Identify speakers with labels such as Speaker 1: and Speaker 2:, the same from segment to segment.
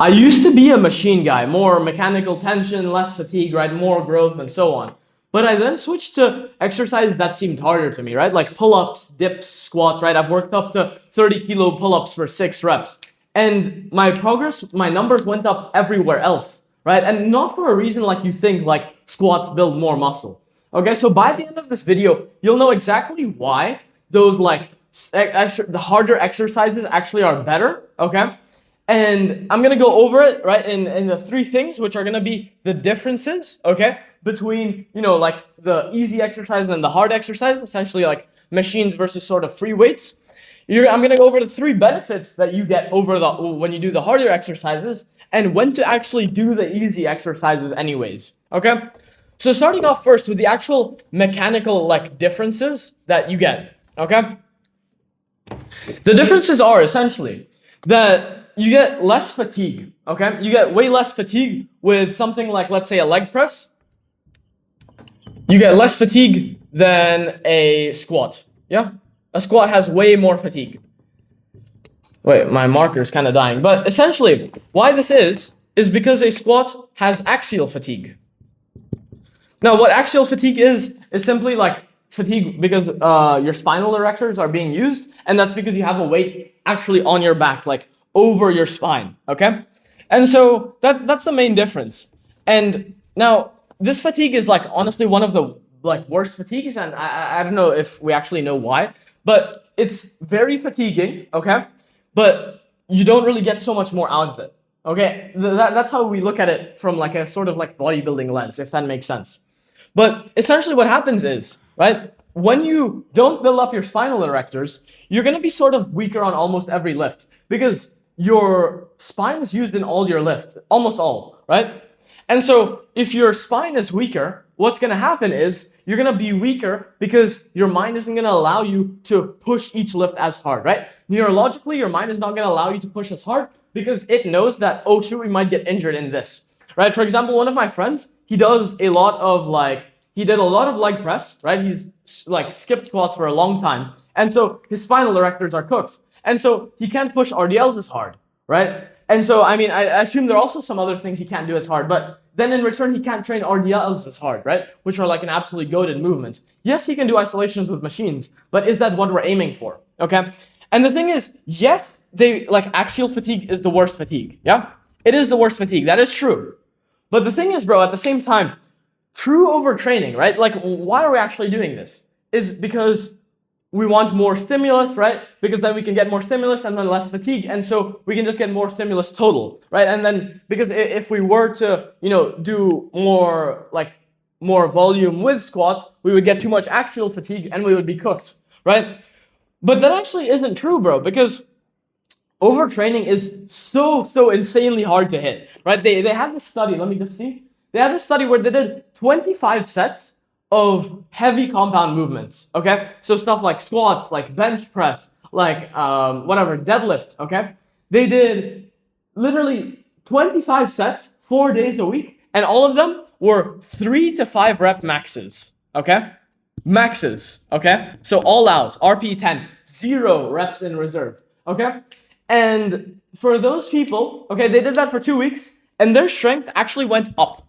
Speaker 1: I used to be a machine guy, more mechanical tension, less fatigue, right? More growth and so on. But I then switched to exercise that seemed harder to me, right? Like pull-ups, dips, squats, right? I've worked up to 30 kilo pull-ups for 6 reps. And my progress, my numbers went up everywhere else, right? And not for a reason like you think, like squats build more muscle. Okay, so by the end of this video, you'll know exactly why those like the harder exercises actually are better, okay? And I'm gonna go over it, right, in the 3 things, which are gonna be the differences, okay, between, you know, like the easy exercise and the hard exercise, essentially like machines versus sort of free weights. I'm gonna go over the 3 benefits that you get over when you do the harder exercises, and when to actually do the easy exercises anyways, okay? So starting off first with the actual mechanical like differences that you get, okay? The differences are essentially that you get less fatigue, okay? You get way less fatigue with something like, let's say, a leg press. You get less fatigue than a squat, yeah? A squat has way more fatigue. Wait, my marker is kind of dying. But essentially, why this is because a squat has axial fatigue. Now, what axial fatigue is simply like fatigue because your spinal erectors are being used, and that's because you have a weight actually on your back, like over your spine, okay? And so that's the main difference. And now this fatigue is like honestly one of the like worst fatigues, and I don't know if we actually know why, but it's very fatiguing, okay? But you don't really get so much more out of it, okay? That's how we look at it from like a sort of like bodybuilding lens, if that makes sense. But essentially what happens is, right, when you don't build up your spinal erectors, you're going to be sort of weaker on almost every lift because your spine is used in all your lift, almost all, right? And so if your spine is weaker, what's going to happen is you're going to be weaker because your mind isn't going to allow you to push each lift as hard, right? Neurologically, your mind is not going to allow you to push as hard because it knows that, oh, shoot, we might get injured in this, right? For example, one of my friends, he did a lot of leg press, right? He's like skipped squats for a long time. And so his spinal erectors are cooked. And so he can't push RDLs as hard, right? And so, I mean, I assume there are also some other things he can't do as hard, but then in return, he can't train RDLs as hard, right? Which are like an absolutely goated movement. Yes, he can do isolations with machines, but is that what we're aiming for, okay? And the thing is, yes, axial fatigue is the worst fatigue, yeah? It is the worst fatigue, that is true. But the thing is, bro, at the same time, true overtraining, right? Like, why are we actually doing this? Is because we want more stimulus, right? Because then we can get more stimulus and then less fatigue. And so we can just get more stimulus total, right? And then because if we were to, you know, do more volume with squats, we would get too much axial fatigue and we would be cooked, right? But that actually isn't true, bro, because overtraining is so insanely hard to hit, right? They had this study, let me just see. They had this study where they did 25 sets of heavy compound movements, okay? So stuff like squats, like bench press, like deadlift, okay? They did literally 25 sets, 4 days a week, and all of them were 3 to 5 rep maxes, okay? Maxes, okay? So all outs, RP 10, 0 reps in reserve, okay? And for those people, okay, they did that for 2 weeks, and their strength actually went up.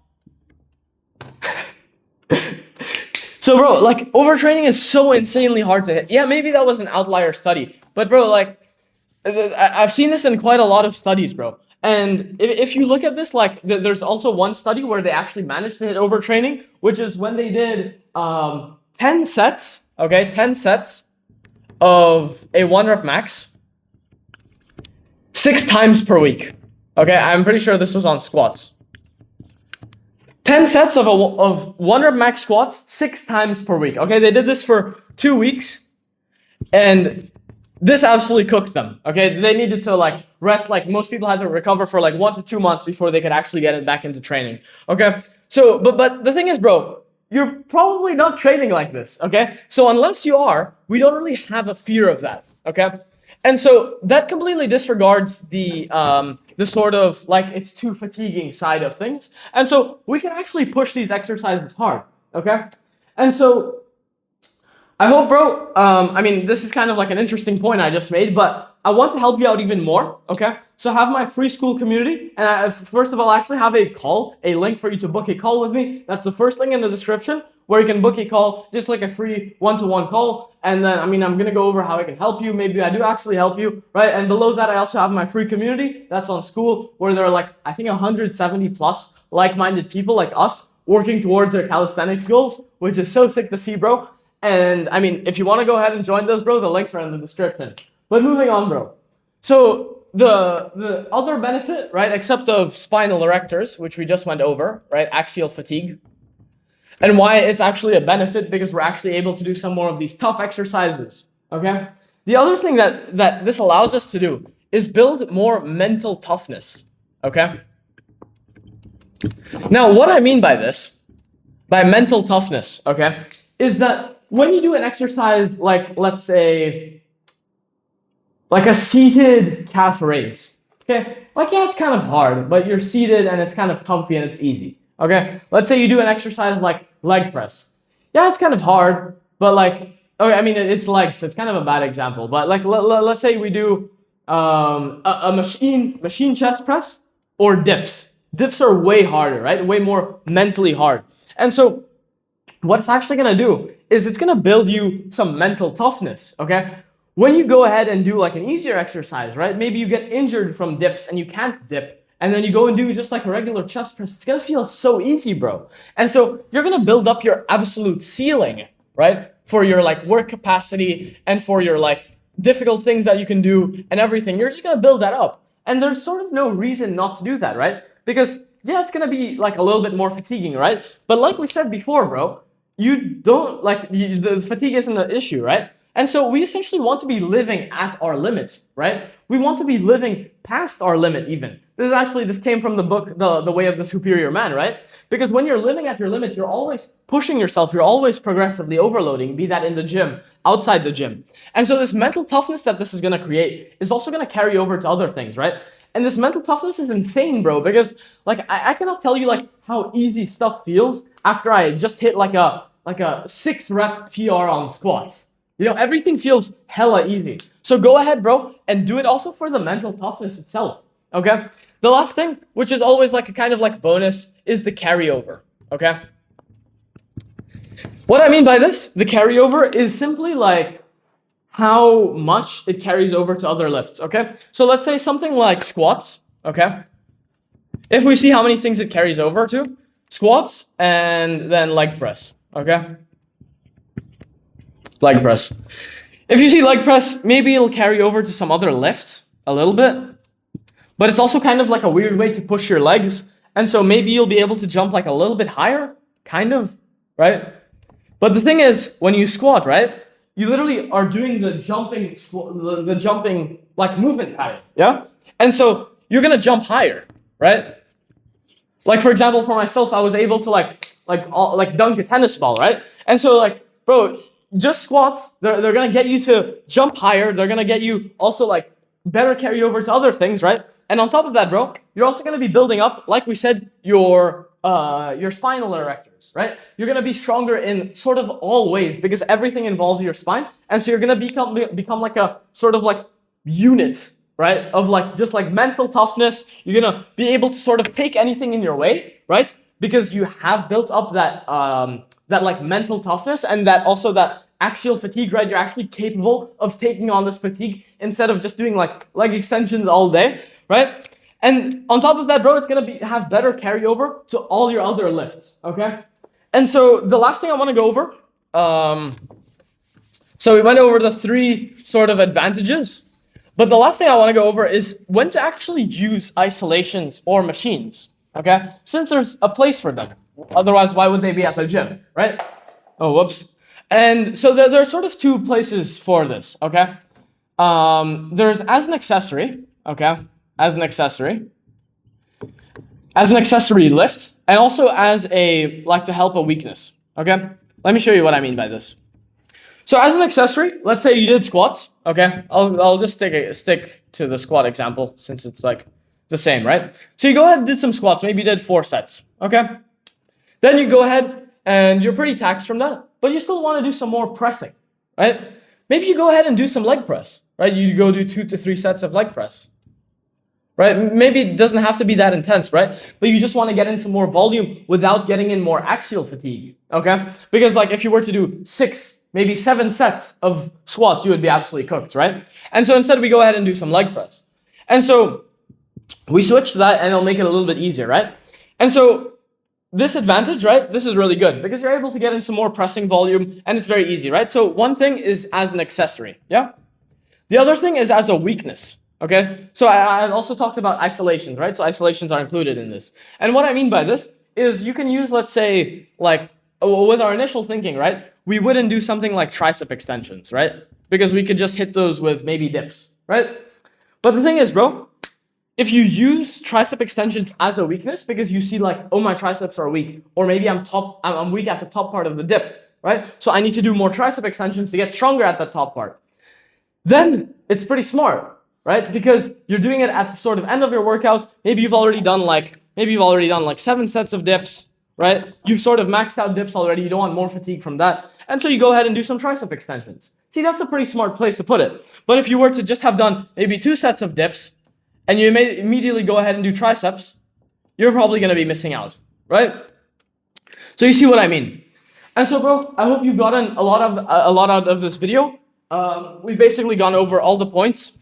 Speaker 1: So, bro, like, overtraining is so insanely hard to hit. Yeah, maybe that was an outlier study. But, bro, like, I've seen this in quite a lot of studies, bro. And if you look at this, like, there's also one study where they actually managed to hit overtraining, which is when they did 10 sets, okay, 10 sets of a 1 rep max 6 times per week. Okay, I'm pretty sure this was on squats. 10 sets of 1 rep max squats 6 times per week. Okay, they did this for 2 weeks, and this absolutely cooked them. Okay, they needed to like rest. Like most people had to recover for like 1 to 2 months before they could actually get it back into training. Okay, so but the thing is, bro, you're probably not training like this. Okay, so unless you are, we don't really have a fear of that. Okay, and so that completely disregards the sort of like it's too fatiguing side of things. And so we can actually push these exercises hard, okay? And so I hope, bro, I mean, this is kind of like an interesting point I just made, but I want to help you out even more, okay? So I have my free school community, and first of all, I actually have a link for you to book a call with me. That's the first link in the description, where you can book a call, just like a free one-to-one call. And then, I'm gonna go over how I can help you. Maybe I do actually help you, right? And below that, I also have my free community that's on school, where there are like, I think 170 plus like-minded people like us working towards their calisthenics goals, which is so sick to see, bro. And if you want to go ahead and join those, bro, the links are in the description. But moving on, bro. So the other benefit, right, except of spinal erectors, which we just went over, right, axial fatigue, and why it's actually a benefit, because we're actually able to do some more of these tough exercises, okay? The other thing that this allows us to do is build more mental toughness, okay? Now, what I mean by this, by mental toughness, okay, is that when you do an exercise like, let's say, like a seated calf raise, okay? Like, yeah, it's kind of hard, but you're seated and it's kind of comfy and it's easy, okay? Let's say you do an exercise like leg press. Yeah, it's kind of hard, but like, okay, it's legs, so it's kind of a bad example, but like, let's say we do a machine chest press or dips. Dips are way harder, right? Way more mentally hard. And so what it's actually gonna do is it's gonna build you some mental toughness, okay? When you go ahead and do like an easier exercise, right? Maybe you get injured from dips and you can't dip, and then you go and do just like a regular chest press. It's gonna feel so easy, bro. And so you're gonna build up your absolute ceiling, right? For your like work capacity and for your like difficult things that you can do and everything. You're just gonna build that up. And there's sort of no reason not to do that, right? Because yeah, it's gonna be like a little bit more fatiguing, right? But like we said before, bro, you don't the fatigue isn't an issue, right? And so we essentially want to be living at our limit, right? We want to be living past our limit even. This came from the book, The Way of the Superior Man, right? Because when you're living at your limit, you're always pushing yourself, you're always progressively overloading, be that in the gym, outside the gym. And so this mental toughness that this is gonna create is also gonna carry over to other things, right? And this mental toughness is insane, bro, because like I cannot tell you like how easy stuff feels after I just hit like a 6-rep PR on squats. Everything feels hella easy. So go ahead, bro, and do it also for the mental toughness itself, okay? The last thing, which is always like a kind of like bonus, is the carryover, okay? What I mean by this, the carryover, is simply like how much it carries over to other lifts, okay? So let's say something like squats, okay? If we see how many things it carries over to, squats and then leg press, okay? Leg press. If you see leg press, maybe it'll carry over to some other lifts a little bit, but it's also kind of like a weird way to push your legs. And so maybe you'll be able to jump like a little bit higher, kind of, right? But the thing is, when you squat, right, you literally are doing the jumping like movement pattern, yeah? And so you're gonna jump higher, right? Like for example, for myself, I was able to like dunk a tennis ball, right? And so like, bro, just squats, they're gonna get you to jump higher. They're gonna get you also like better carry over to other things, right? And on top of that, bro, you're also gonna be building up, like we said, your spinal erectors, right? You're gonna be stronger in sort of all ways because everything involves your spine, and so you're gonna become like a sort of like unit, right? Of like just like mental toughness. You're gonna be able to sort of take anything in your way, right? Because you have built up that that like mental toughness and that axial fatigue, right? You're actually capable of taking on this fatigue instead of just doing like leg extensions all day, right? And on top of that, bro, it's gonna have better carryover to all your other lifts, okay? And so the last thing I want to go over, so we went over the 3 sort of advantages, but the last thing I want to go over is when to actually use isolations or machines, okay? Since there's a place for them. Otherwise, why would they be at the gym, right? Oh, whoops. And so there are sort of 2 places for this, okay? There's as an accessory, okay? As an accessory lift, and also as to help a weakness, okay? Let me show you what I mean by this. So as an accessory, let's say you did squats, okay? I'll just stick to the squat example since it's like the same, right? So you go ahead and did some squats, maybe you did 4 sets, okay? Then you go ahead and you're pretty taxed from that, but you still want to do some more pressing, right? Maybe you go ahead and do some leg press, right? You go do 2 to 3 sets of leg press. right? Maybe it doesn't have to be that intense, right? But you just want to get into more volume without getting in more axial fatigue, okay? Because like if you were to do 6, maybe 7 sets of squats, you would be absolutely cooked, right? And so instead we go ahead and do some leg press. And so we switch to that and it'll make it a little bit easier, right? And so this advantage, right? This is really good because you're able to get into more pressing volume and it's very easy, right? So one thing is as an accessory, yeah? The other thing is as a weakness, okay? So I've also talked about isolations, right? So isolations are included in this. And what I mean by this is you can use, let's say, like with our initial thinking, right? We wouldn't do something like tricep extensions, right? Because we could just hit those with maybe dips, right? But the thing is, bro, if you use tricep extensions as a weakness because you see like, oh, my triceps are weak, or maybe I'm weak at the top part of the dip, right? So I need to do more tricep extensions to get stronger at the top part. Then it's pretty smart, right? Because you're doing it at the sort of end of your workouts. Maybe you've already done like 7 sets of dips, right? You've sort of maxed out dips already. You don't want more fatigue from that. And so you go ahead and do some tricep extensions. See, that's a pretty smart place to put it. But if you were to just have done maybe 2 sets of dips and you may immediately go ahead and do triceps, you're probably going to be missing out, right? So you see what I mean. And so, bro, I hope you've gotten a lot out of this video. We've basically gone over all the points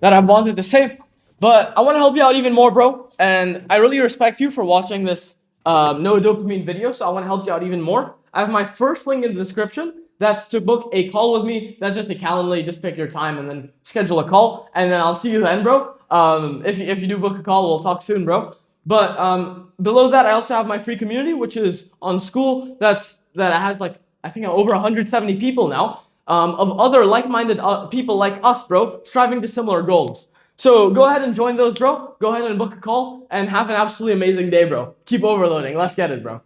Speaker 1: that I've wanted to say, but I want to help you out even more, bro. And I really respect you for watching this no dopamine video, so I want to help you out even more. I have my first link in the description. That's to book a call with me. That's just a Calendly. Just pick your time and then schedule a call, and then I'll see you then, bro. If you do book a call, we'll talk soon, bro. But below that, I also have my free community, which is on School. That has like, I think over 170 people now. Of other like-minded people like us, bro, striving to similar goals. So go ahead and join those, bro. Go ahead and book a call and have an absolutely amazing day, bro. Keep overloading. Let's get it, bro.